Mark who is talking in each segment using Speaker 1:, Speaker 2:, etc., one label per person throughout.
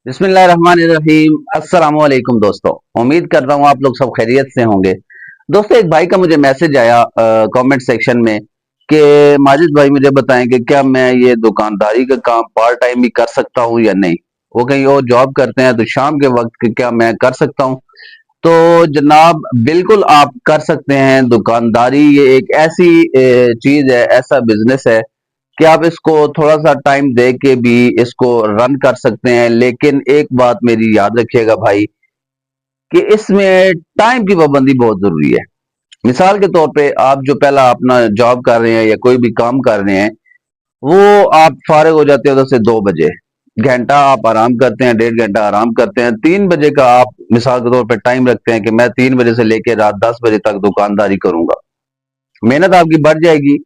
Speaker 1: बिस्मिल्लाहिर्रहमानिर्रहीम। अस्सलाम वालेकुम दोस्तों, उम्मीद कर रहा हूँ आप लोग सब खैरियत से होंगे। दोस्तों, एक भाई का मुझे मैसेज आया कमेंट सेक्शन में कि माजिद भाई मुझे बताएं कि क्या मैं ये दुकानदारी का काम पार्ट टाइम भी कर सकता हूँ या नहीं। वो कहीं और जॉब करते हैं तो शाम के वक्त क्या मैं कर सकता हूँ। तो जनाब बिल्कुल आप कर सकते हैं। दुकानदारी ये एक ऐसी चीज है, ऐसा बिजनेस है कि आप इसको थोड़ा सा टाइम दे के भी इसको रन कर सकते हैं। लेकिन एक बात मेरी याद रखिएगा भाई, कि इसमें टाइम की पाबंदी बहुत जरूरी है। मिसाल के तौर पे आप जो पहला अपना जॉब कर रहे हैं या कोई भी काम कर रहे हैं, वो आप फारिग हो जाते हैं उधर से 2 बजे, घंटा आप आराम करते हैं, 1.5 घंटा आराम करते हैं, 3 बजे का आप मिसाल के तौर पे टाइम रखते हैं कि मैं 3 बजे से लेकर रात 10 बजे तक दुकानदारी करूंगा। मेहनत आपकी बढ़ जाएगी,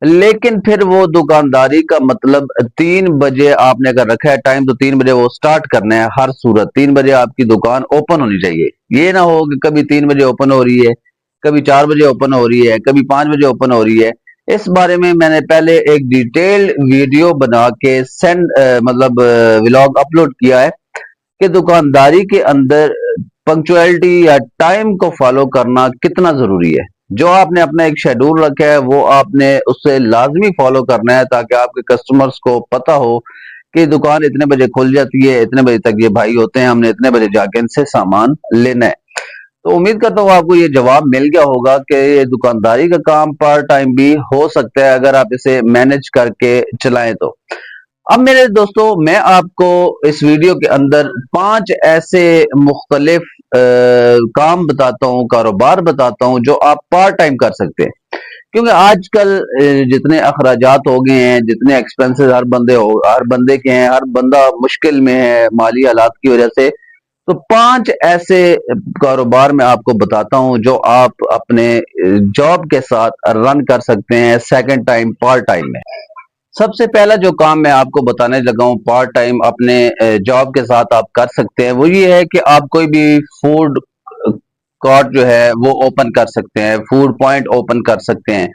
Speaker 1: लेकिन फिर वो दुकानदारी का मतलब 3 बजे आपने अगर रखा है टाइम, तो 3 बजे वो स्टार्ट करना है। हर सूरत 3 बजे आपकी दुकान ओपन होनी चाहिए। ये ना हो कि कभी 3 बजे ओपन हो रही है, कभी 4 बजे ओपन हो रही है, कभी 5 बजे ओपन हो रही है। इस बारे में मैंने पहले एक डिटेल्ड वीडियो बना के मतलब व्लॉग अपलोड किया है कि दुकानदारी के अंदर पंक्चुअलिटी या टाइम को फॉलो करना कितना जरूरी है। जो आपने अपना एक शेड्यूल रखा है वो आपने उससे लाजमी फॉलो करना है, ताकि आपके कस्टमर्स को पता हो कि दुकान इतने बजे खुल जाती है, इतने बजे तक ये भाई होते हैं, हमने इतने बजे जाके इनसे सामान लेना है। तो उम्मीद करता हूँ आपको ये जवाब मिल गया होगा कि ये दुकानदारी का काम पार्ट टाइम भी हो सकता है अगर आप इसे मैनेज करके चलाएं तो। अब मेरे दोस्तों, मैं आपको इस वीडियो के अंदर 5 ऐसे मुख्तलिफ काम बताता हूँ, कारोबार बताता हूँ जो आप पार्ट टाइम कर सकते हैं। क्योंकि आजकल जितने अखराजात हो गए हैं, जितने एक्सपेंसेस हर बंदे के हैं, हर बंदा मुश्किल में है माली हालात की वजह से। तो 5 ऐसे कारोबार मैं आपको बताता हूँ जो आप अपने जॉब के साथ रन कर सकते हैं सेकंड टाइम पार्ट टाइम में। सबसे पहला जो काम मैं आपको बताने लगा हूँ पार्ट टाइम अपने जॉब के साथ आप कर सकते हैं, वो ये है कि आप कोई भी फूड कोर्ट जो है वो ओपन कर सकते हैं, फूड पॉइंट ओपन कर सकते हैं।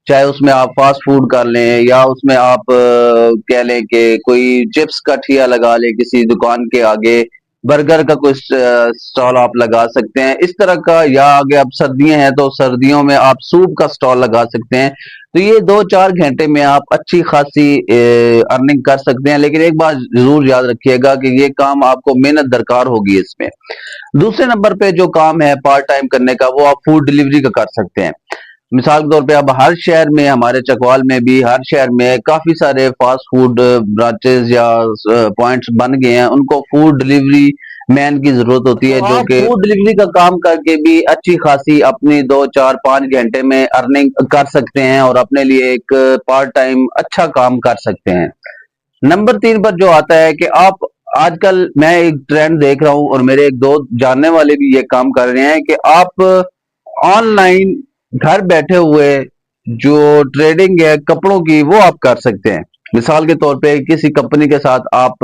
Speaker 1: चाहे उसमें आप फास्ट फूड कर लें या उसमें आप कह लें कि कोई चिप्स का ठिया लगा लें किसी दुकान के आगे, बर्गर का कोई स्टॉल आप लगा सकते हैं इस तरह का। या आगे अब सर्दियां हैं तो सर्दियों में आप सूप का स्टॉल लगा सकते हैं। तो ये 2-4 घंटे में आप अच्छी खासी अर्निंग कर सकते हैं। लेकिन एक बात जरूर याद रखिएगा कि ये काम आपको मेहनत दरकार होगी इसमें। दूसरे नंबर पे जो काम है पार्ट टाइम करने का, वो आप फूड डिलीवरी का कर सकते हैं। मिसाल के तौर पे अब हर शहर में, हमारे चकवाल में भी हर शहर में काफी सारे फास्ट फूड ब्रांचेस या पॉइंट्स बन गए हैं। उनको फूड डिलीवरी मैन की जरूरत होती है, जो कि फूड डिलीवरी का काम करके भी अच्छी खासी अपनी 2-4-5 घंटे में अर्निंग कर सकते हैं और अपने लिए एक पार्ट टाइम अच्छा काम कर सकते हैं। नंबर 3 पर जो आता है कि आप, आजकल मैं एक ट्रेंड देख रहा हूं और मेरे एक दो जानने वाले भी ये काम कर रहे हैं कि आप ऑनलाइन घर बैठे हुए जो ट्रेडिंग है कपड़ों की, वो आप कर सकते हैं। मिसाल के तौर पे किसी कंपनी के साथ आप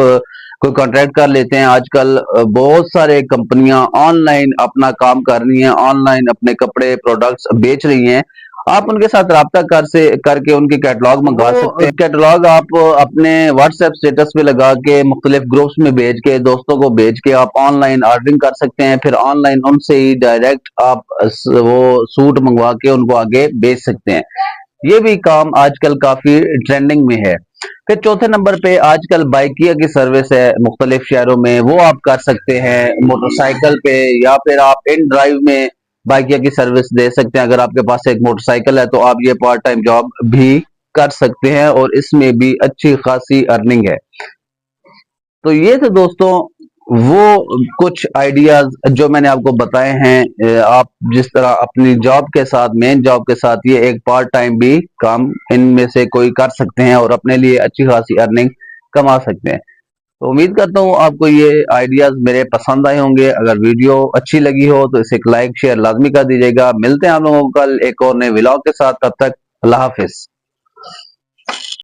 Speaker 1: कोई कॉन्ट्रैक्ट कर लेते हैं। आजकल बहुत सारे कंपनियां ऑनलाइन अपना काम कर रही हैं, ऑनलाइन अपने कपड़े प्रोडक्ट्स बेच रही हैं। आप उनके साथ राब्ता करके उनके कैटलॉग मंगवा सकते हैं। कैटलॉग आप अपने व्हाट्सएप स्टेटस पे लगा के मुख्तलिफ ग्रुप्स में भेज के, दोस्तों को भेज के आप ऑनलाइन ऑर्डरिंग कर सकते हैं। फिर ऑनलाइन उनसे ही डायरेक्ट आप वो सूट मंगवा के उनको आगे बेच सकते हैं। ये भी काम आजकल काफी ट्रेंडिंग में है। फिर चौथे नंबर पे आजकल बाइकिया की सर्विस है मुख्तलिफ शहरों में, वो आप कर सकते हैं मोटरसाइकिल पे, या फिर आप इन ड्राइव में बाइकिया की सर्विस दे सकते हैं। अगर आपके पास एक मोटरसाइकिल है तो आप ये पार्ट टाइम जॉब भी कर सकते हैं और इसमें भी अच्छी खासी अर्निंग है। तो ये थे दोस्तों वो कुछ आइडियाज जो मैंने आपको बताए हैं। आप जिस तरह अपनी जॉब के साथ, मेन जॉब के साथ, ये एक पार्ट टाइम भी काम इनमें से कोई कर सकते हैं और अपने लिए अच्छी खासी अर्निंग कमा सकते हैं। तो उम्मीद करता हूँ आपको ये आइडियाज मेरे पसंद आए होंगे। अगर वीडियो अच्छी लगी हो तो इसे लाइक शेयर लाजमी कर दीजिएगा। मिलते हैं आप लोगों को कल एक और नए व्लॉग के साथ। तब तक अल्लाह हाफिज।